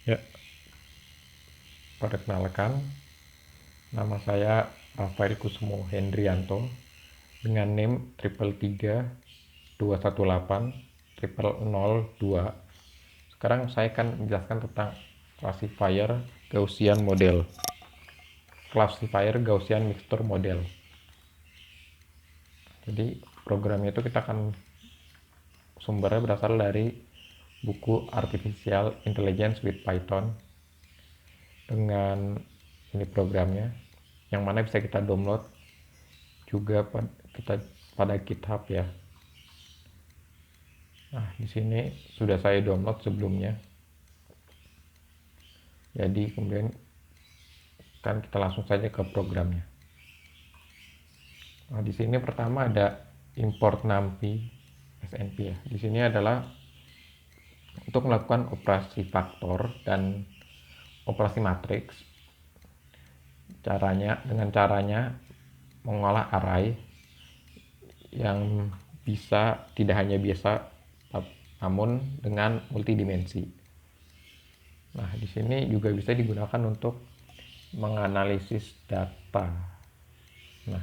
Ya, perkenalkan, nama saya Rafael Kusumo Hendrianto dengan NIM 333-218-0002. Sekarang saya akan menjelaskan tentang classifier Gaussian mixture model. Jadi programnya itu kita akan sumbernya berasal dari buku Artificial Intelligence with Python dengan ini programnya, yang mana bisa kita download juga kita pada GitHub ya. Nah, di sini sudah saya download sebelumnya. Jadi kemudian kan kita langsung saja ke programnya. Nah, di sini pertama ada import NumPy SNP ya. Di sini adalah untuk melakukan operasi faktor dan operasi matriks. Dengan caranya mengolah array yang tidak hanya biasa namun dengan multidimensi. Nah, di sini juga bisa digunakan untuk menganalisis data. Nah,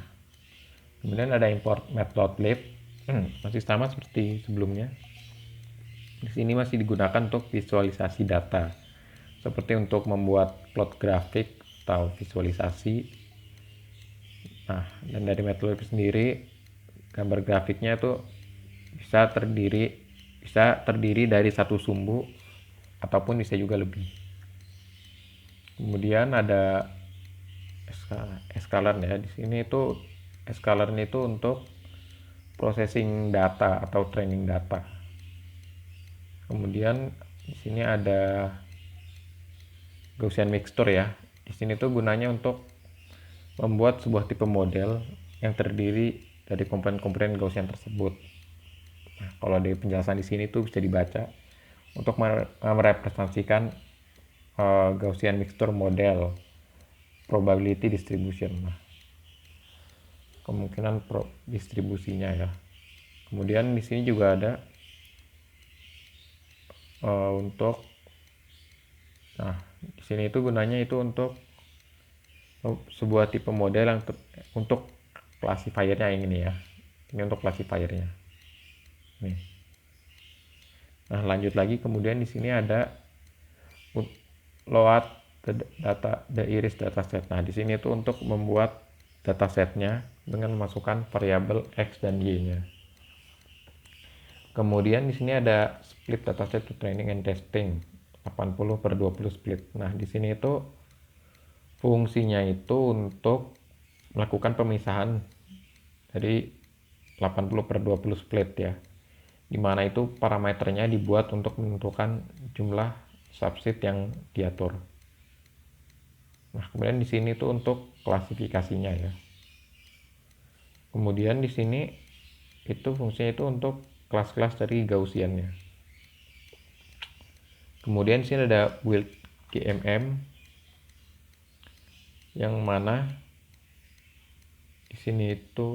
kemudian ada import matplotlib, masih sama seperti sebelumnya. Di sini masih digunakan untuk visualisasi data, seperti untuk membuat plot grafik atau visualisasi. Nah, dan dari matplotlib sendiri, gambar grafiknya itu bisa terdiri dari satu sumbu ataupun bisa juga lebih. Kemudian ada skalearn ya. Di sini itu skalearn itu untuk processing data atau training data. Kemudian di sini ada Gaussian mixture ya. Di sini tuh gunanya untuk membuat sebuah tipe model yang terdiri dari komponen-komponen Gaussian tersebut. Nah, kalau dari penjelasan di sini tuh bisa dibaca untuk merepresentasikan Gaussian mixture model probability distribution. Nah, kemungkinan distribusinya ya. Kemudian di sini juga ada untuk di sini itu gunanya itu untuk sebuah tipe model yang untuk classifiernya yang ini ya. Ini untuk classifiernya. Nih. Nah, lanjut lagi kemudian di sini ada load the iris dataset. Nah, di sini itu untuk membuat datasetnya dengan memasukkan variabel x dan y-nya. Kemudian di sini ada split dataset to training and testing 80/20 split. Nah, di sini itu fungsinya itu untuk melakukan pemisahan dari 80/20 split ya. Dimana itu parameternya dibuat untuk menentukan jumlah subset yang diatur. Nah, kemudian di sini tuh untuk klasifikasinya ya. Kemudian di sini itu fungsinya itu untuk kelas-kelas dari Gaussian-nya. Kemudian di sini ada build GMM yang mana di sini itu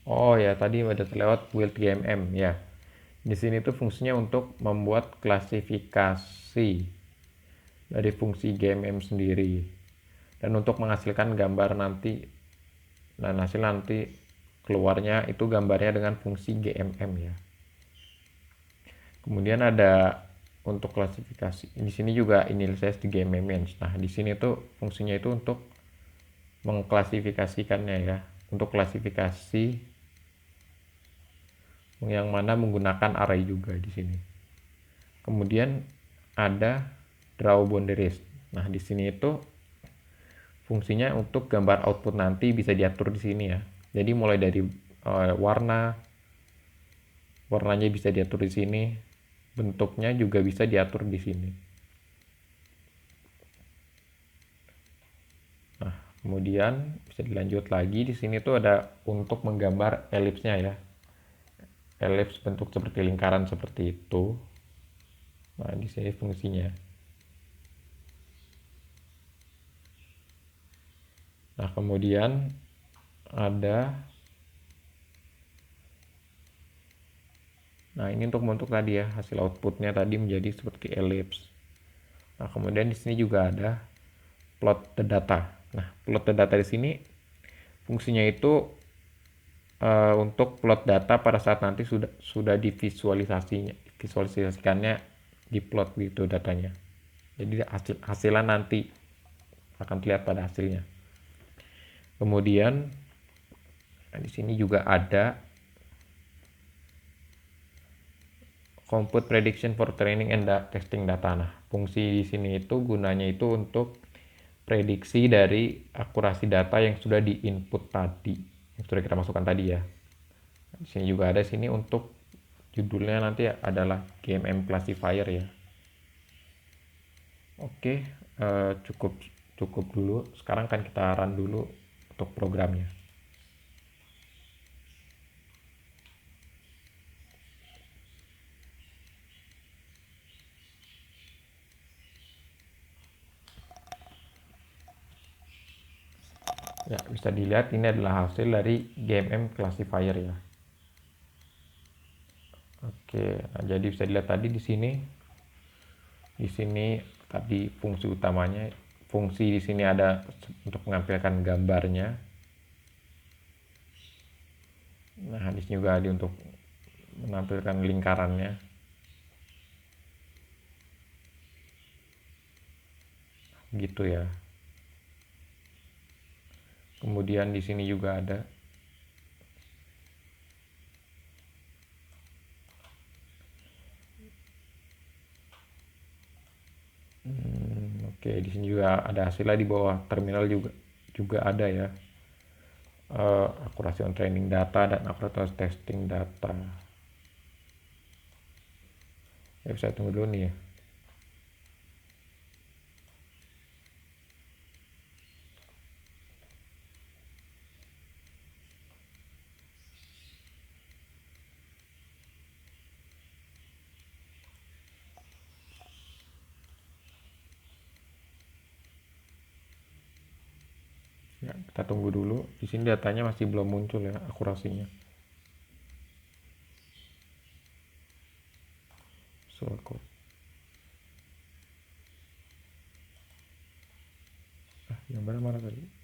oh ya, tadi ada terlewat build GMM ya. Di sini tuh fungsinya untuk membuat klasifikasi dari fungsi GMM sendiri dan untuk menghasilkan gambar nanti. Dan hasil nanti keluarnya itu gambarnya dengan fungsi GMM ya. Kemudian ada untuk klasifikasi. Di sini juga initialize di GMM range. Nah, di sini tuh fungsinya itu untuk mengklasifikasikannya ya. Untuk klasifikasi yang mana menggunakan array juga di sini. Kemudian ada draw boundaries. Nah, di sini itu fungsinya untuk gambar output nanti bisa diatur di sini ya. Jadi mulai dari warnanya bisa diatur di sini, bentuknya juga bisa diatur di sini. Nah, kemudian bisa dilanjut lagi di sini tuh ada untuk menggambar elipsnya ya. Elips bentuk seperti lingkaran seperti itu. Nah, di sini fungsinya. Nah, kemudian ada Nah, ini untuk membentuk tadi ya, hasil outputnya tadi menjadi seperti ellipse. Nah, kemudian di sini juga ada plot the data. Nah, plot the data di sini fungsinya itu untuk plot data pada saat nanti sudah divisualisasikannya di plot gitu datanya. Jadi hasilnya nanti akan terlihat pada hasilnya. Kemudian di sini juga ada compute prediction for training and testing data. Nah, fungsi di sini itu gunanya itu untuk prediksi dari akurasi data yang sudah di-input tadi, yang sudah kita masukkan tadi ya. Di sini juga ada sini untuk judulnya nanti adalah GMM classifier ya. Oke, cukup dulu. Sekarang kan kita run dulu untuk programnya. Ya, bisa dilihat ini adalah hasil dari GMM classifier ya. Oke, nah jadi bisa dilihat tadi di sini. Di sini tadi fungsi utamanya, fungsi di sini ada untuk menampilkan gambarnya. Nah, di sini juga ada untuk menampilkan lingkarannya. Gitu ya. Kemudian di sini juga ada oke, di sini juga ada hasilnya di bawah terminal juga ada ya. Akurasi on training data dan akurasi testing data. Ya, saya tunggu dulu nih ya. Ya, kita tunggu dulu. Di sini datanya masih belum muncul ya akurasinya. Source. Yang mana tadi?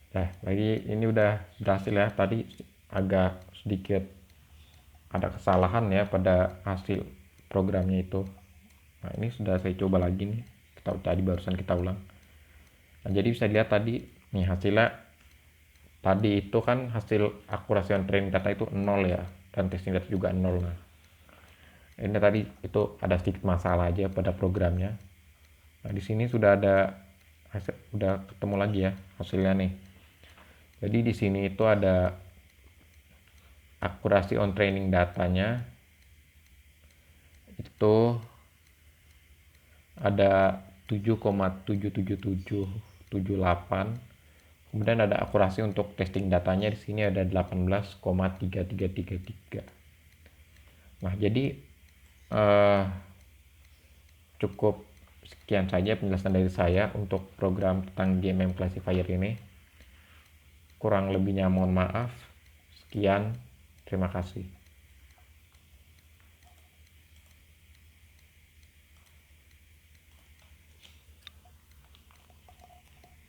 Nah, lagi ini udah berhasil ya. Tadi agak sedikit ada kesalahan ya pada hasil programnya itu. Nah, ini sudah saya coba lagi nih. Tadi barusan kita ulang. Nah, jadi bisa dilihat tadi nih hasilnya. Tadi itu kan hasil akurasi on training data itu 0 ya, dan testing data juga 0. Nah, ini tadi itu ada sedikit masalah aja pada programnya. Nah, di sini sudah ada udah ketemu lagi ya hasilnya nih. Jadi di sini itu ada akurasi on training datanya itu ada 7,77778. Kemudian ada akurasi untuk testing datanya di sini ada 18,3333. Nah, jadi cukup sekian saja penjelasan dari saya untuk program tentang GMM classifier ini. Kurang lebihnya mohon maaf. Sekian, terima kasih.